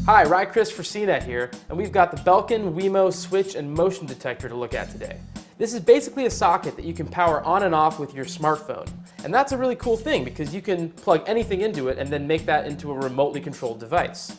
Hi, Chris for CNET here, and we've got the Belkin, WeMo, switch, and motion detector to look at today. This is basically a socket that you can power on and off with your smartphone. And that's a really cool thing because you can plug anything into it and then make that into a remotely controlled device.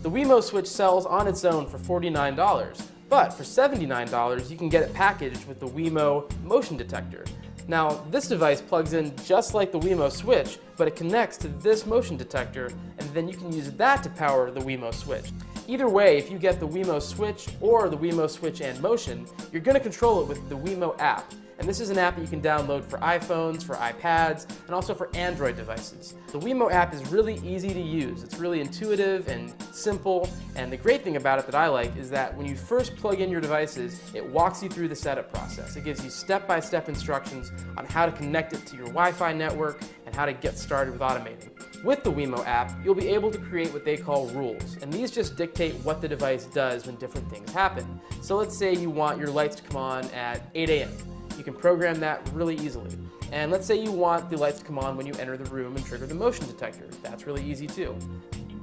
The WeMo switch sells on its own for $49, but for $79 you can get it packaged with the WeMo motion detector. Now, this device plugs in just like the WeMo switch, but it connects to this motion detector, and then you can use that to power the WeMo switch. Either way, if you get the WeMo switch or the WeMo switch and motion, you're going to control it with the WeMo app. And this is an app that you can download for iPhones, for iPads, and also for Android devices. The WeMo app is really easy to use. It's really intuitive and simple, and the great thing about it that I like is that when you first plug in your devices, it walks you through the setup process. It gives you step-by-step instructions on how to connect it to your Wi-Fi network and how to get started with automating. With the WeMo app, you'll be able to create what they call rules, and these just dictate what the device does when different things happen. So let's say you want your lights to come on at 8 a.m. You can program that really easily. And let's say you want the lights to come on when you enter the room and trigger the motion detector. That's really easy too.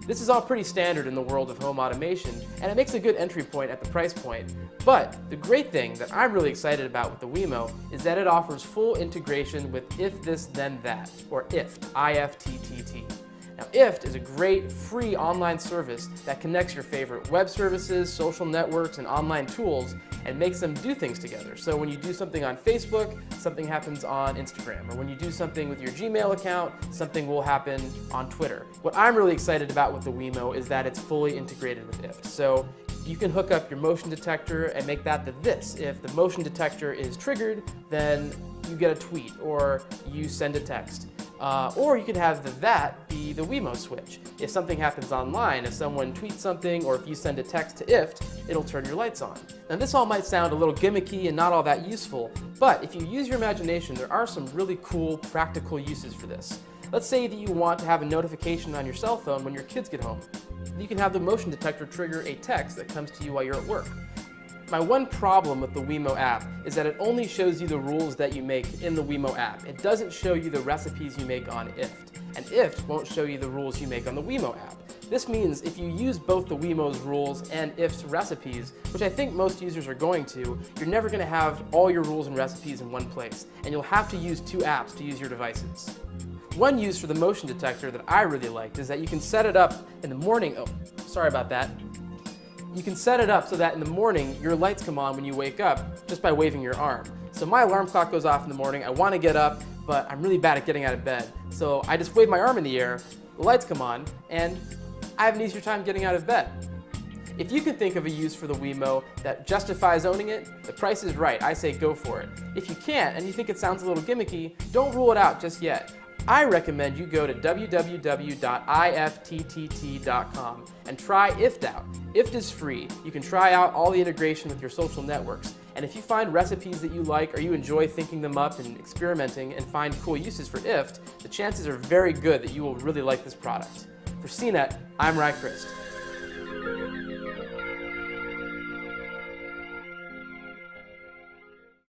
This is all pretty standard in the world of home automation, and it makes a good entry point at the price point. But the great thing that I'm really excited about with the WeMo is that it offers full integration with If This Then That, or IFTTT, I-F-T-T-T. Now, IFT is a great free online service that connects your favorite web services, social networks, and online tools and makes them do things together. So when you do something on Facebook, something happens on Instagram. Or when you do something with your Gmail account, something will happen on Twitter. What I'm really excited about with the WeMo is that it's fully integrated with IFT. So you can hook up your motion detector and make that the this. If the motion detector is triggered, then you get a tweet or you send a text. Or you could have the that be the WeMo switch. If something happens online, if someone tweets something, or if you send a text to IFT, it'll turn your lights on. Now this all might sound a little gimmicky and not all that useful, but if you use your imagination, there are some really cool practical uses for this. Let's say that you want to have a notification on your cell phone when your kids get home. You can have the motion detector trigger a text that comes to you while you're at work. My one problem with the WeMo app is that it only shows you the rules that you make in the WeMo app. It doesn't show you the recipes you make on IFT, and IFT won't show you the rules you make on the WeMo app. This means if you use both the WeMo's rules and IFT's recipes, which I think most users are going to, you're never going to have all your rules and recipes in one place, and you'll have to use two apps to use your devices. One use for the motion detector that I really liked is that you can set it up in the morning. Oh, sorry about that. You can set it up so that in the morning your lights come on when you wake up just by waving your arm. So my alarm clock goes off in the morning, I want to get up, but I'm really bad at getting out of bed. So I just wave my arm in the air, the lights come on, and I have an easier time getting out of bed. If you can think of a use for the WeMo that justifies owning it, the price is right. I say go for it. If you can't and you think it sounds a little gimmicky, don't rule it out just yet. I recommend you go to www.ifttt.com and try IFT out. IFT is free. You can try out all the integration with your social networks. And if you find recipes that you like or you enjoy thinking them up and experimenting and find cool uses for IFT, the chances are very good that you will really like this product. For CNET, I'm Chris.